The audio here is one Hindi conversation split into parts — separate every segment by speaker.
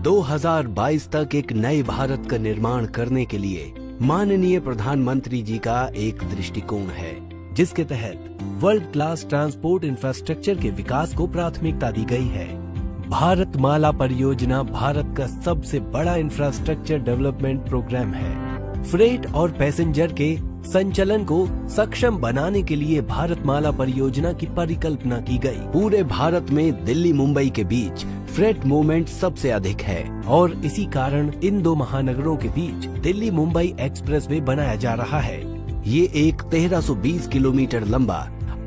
Speaker 1: 2022 तक एक नए भारत का निर्माण करने के लिए माननीय प्रधानमंत्री जी का एक दृष्टिकोण है, जिसके तहत वर्ल्ड क्लास ट्रांसपोर्ट इंफ्रास्ट्रक्चर के विकास को प्राथमिकता दी गई है। भारत माला परियोजना भारत का सबसे बड़ा इंफ्रास्ट्रक्चर डेवलपमेंट प्रोग्राम है। फ्रेट और पैसेंजर के संचलन को सक्षम बनाने के लिए भारत माला परियोजना की परिकल्पना की गई। पूरे भारत में दिल्ली मुंबई के बीच फ्रेट मूवमेंट सबसे अधिक है और इसी कारण इन दो महानगरों के बीच दिल्ली मुंबई एक्सप्रेसवे बनाया जा रहा है। ये एक 1320 किलोमीटर लंबा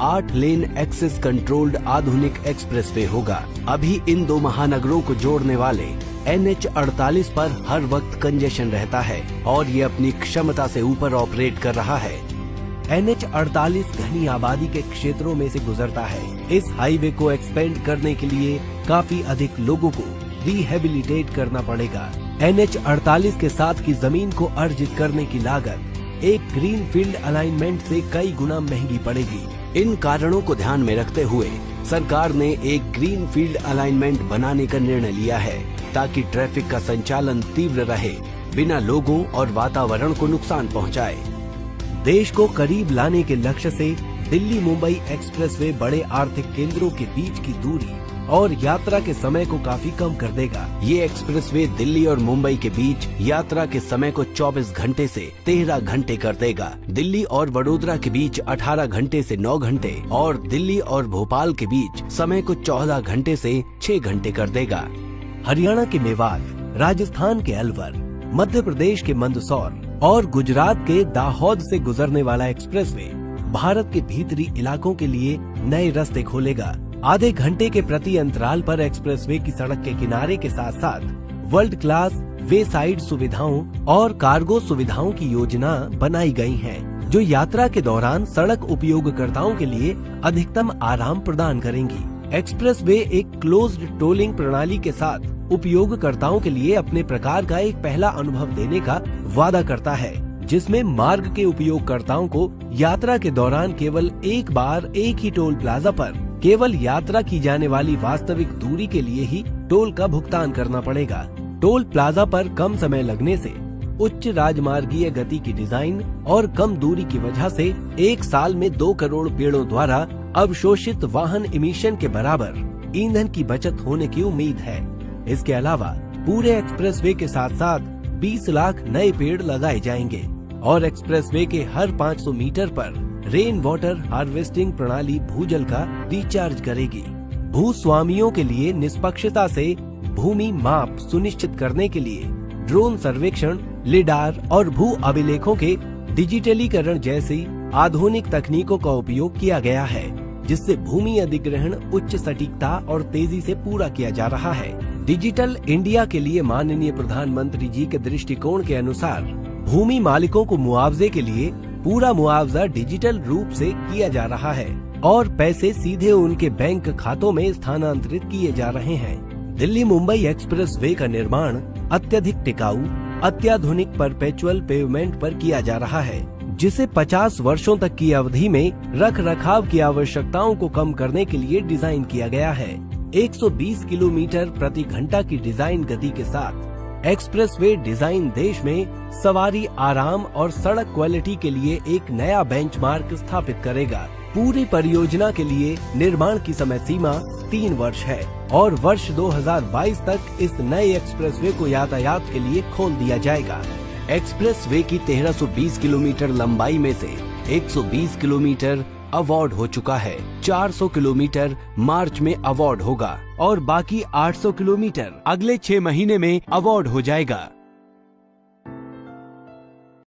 Speaker 1: 8 लेन एक्सेस कंट्रोल्ड आधुनिक एक्सप्रेसवे होगा। अभी इन दो महानगरों को जोड़ने वाले NH48 पर हर वक्त कंजेशन रहता है और ये अपनी क्षमता से ऊपर ऑपरेट कर रहा है। NH48 घनी आबादी के क्षेत्रों में से गुजरता है। इस हाईवे को एक्सपेंड करने के लिए काफी अधिक लोगों को रिहेबिलिटेट करना पड़ेगा। NH48 के साथ की जमीन को अर्जित करने की लागत एक ग्रीन फील्ड अलाइनमेंट से कई गुना महंगी पड़ेगी। इन कारणों को ध्यान में रखते हुए सरकार ने एक ग्रीन फील्ड अलाइनमेंट बनाने का निर्णय लिया है, ताकि ट्रैफिक का संचालन तीव्र रहे, बिना लोगों और वातावरण को नुकसान पहुंचाए। देश को करीब लाने के लक्ष्य से दिल्ली मुंबई एक्सप्रेसवे बड़े आर्थिक केंद्रों के बीच की दूरी और यात्रा के समय को काफी कम कर देगा। ये एक्सप्रेसवे दिल्ली और मुंबई के बीच यात्रा के समय को 24 घंटे से 13 घंटे कर देगा। दिल्ली और वडोदरा के बीच 18 घंटे से 9 घंटे और दिल्ली और भोपाल के बीच समय को 14 घंटे से 6 घंटे कर देगा। हरियाणा के मेवात, राजस्थान के अलवर, मध्य प्रदेश के मंदसौर और गुजरात के दाहोद से गुजरने वाला एक्सप्रेसवे भारत के भीतरी इलाकों के लिए नए रास्ते खोलेगा। आधे घंटे के प्रति अंतराल पर एक्सप्रेसवे की सड़क के किनारे के साथ साथ वर्ल्ड क्लास वे साइड सुविधाओं और कार्गो सुविधाओं की योजना बनाई गई है, जो यात्रा के दौरान सड़क उपयोगकर्ताओं के लिए अधिकतम आराम प्रदान करेंगी। एक्सप्रेसवे एक क्लोज्ड टोलिंग प्रणाली के साथ उपयोगकर्ताओं के लिए अपने प्रकार का एक पहला अनुभव देने का वादा करता है, जिसमें मार्ग के उपयोगकर्ताओं को यात्रा के दौरान केवल एक बार एक ही टोल प्लाजा पर केवल यात्रा की जाने वाली वास्तविक दूरी के लिए ही टोल का भुगतान करना पड़ेगा। टोल प्लाजा पर कम समय लगने से, उच्च राजमार्गीय गति की डिजाइन और कम दूरी की वजह से 1 साल में 2 करोड़ पेड़ों द्वारा अवशोषित वाहन इमिशन के बराबर ईंधन की बचत होने की उम्मीद है। इसके अलावा पूरे एक्सप्रेसवे के साथ साथ 20 लाख नए पेड़ लगाए जाएंगे और एक्सप्रेसवे के हर 500 मीटर पर रेन वाटर हार्वेस्टिंग प्रणाली भूजल का रिचार्ज करेगी। भूस्वामियों के लिए निष्पक्षता से भूमि माप सुनिश्चित करने के लिए ड्रोन सर्वेक्षण, लिडार और भू अभिलेखों के डिजिटलीकरण जैसी आधुनिक तकनीकों का उपयोग किया गया है, जिससे भूमि अधिग्रहण उच्च सटीकता और तेजी से पूरा किया जा रहा है। डिजिटल इंडिया के लिए माननीय प्रधानमंत्री जी के दृष्टिकोण के अनुसार भूमि मालिकों को मुआवजे के लिए पूरा मुआवजा डिजिटल रूप से किया जा रहा है और पैसे सीधे उनके बैंक खातों में स्थानांतरित किए जा रहे हैं। दिल्ली मुंबई एक्सप्रेसवे का निर्माण अत्यधिक टिकाऊ, अत्याधुनिक परपेचुअल पेवमेंट पर किया जा रहा है, जिसे 50 वर्षों तक की अवधि में रख रखाव की आवश्यकताओं को कम करने के लिए डिजाइन किया गया है। 120 किलोमीटर प्रति घंटा की डिजाइन गति के साथ एक्सप्रेसवे डिजाइन देश में सवारी आराम और सड़क क्वालिटी के लिए एक नया बेंचमार्क स्थापित करेगा। पूरी परियोजना के लिए निर्माण की समय सीमा 3 वर्ष है और वर्ष 2022 तक इस नए एक्सप्रेसवे को यातायात के लिए खोल दिया जाएगा। एक्सप्रेसवे की 1320 किलोमीटर लंबाई में से 120 किलोमीटर अवार्ड हो चुका है, 400 किलोमीटर मार्च में अवार्ड होगा और बाकी 800 किलोमीटर अगले 6 महीने में अवार्ड हो जाएगा।